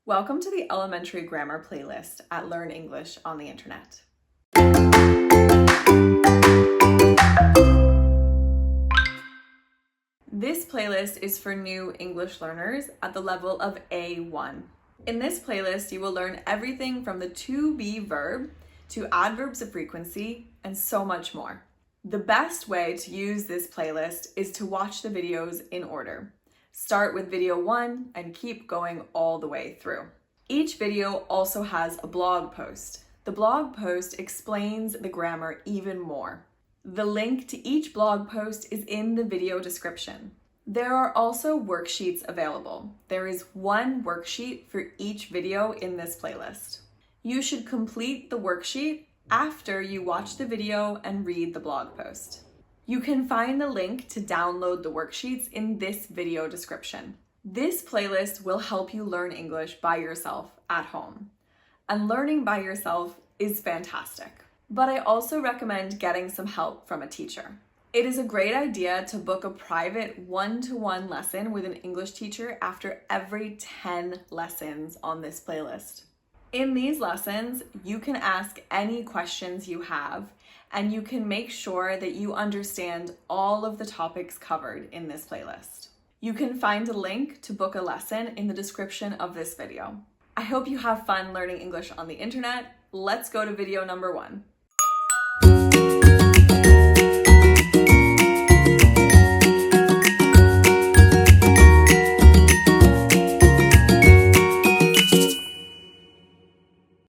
Welcome to the Elementary Grammar playlist at Learn English on the Internet. This playlist is for new English learners at the level of A1. In this playlist, you will learn everything from the to be verb to adverbs of frequency and so much more. The best way to use this playlist is to watch the videos in order. Start with video 1 and keep going all the way through. Each video also has a blog post. The blog post explains the grammar even more. The link to each blog post is in the video description. There are also worksheets available. There is one worksheet for each video in this playlist. You should complete the worksheet after you watch the video and read the blog post. You can find the link to download the worksheets in this video description. This playlist will help you learn English by yourself at home. And learning by yourself is fantastic. But I also recommend getting some help from a teacher. It is a great idea to book a private one-to-one lesson with an English teacher after every 10 lessons on this playlist. In these lessons, you can ask any questions you have, and you can make sure that you understand all of the topics covered in this playlist. You can find a link to book a lesson in the description of this video. I hope you have fun learning English on the internet. Let's go to video number 1.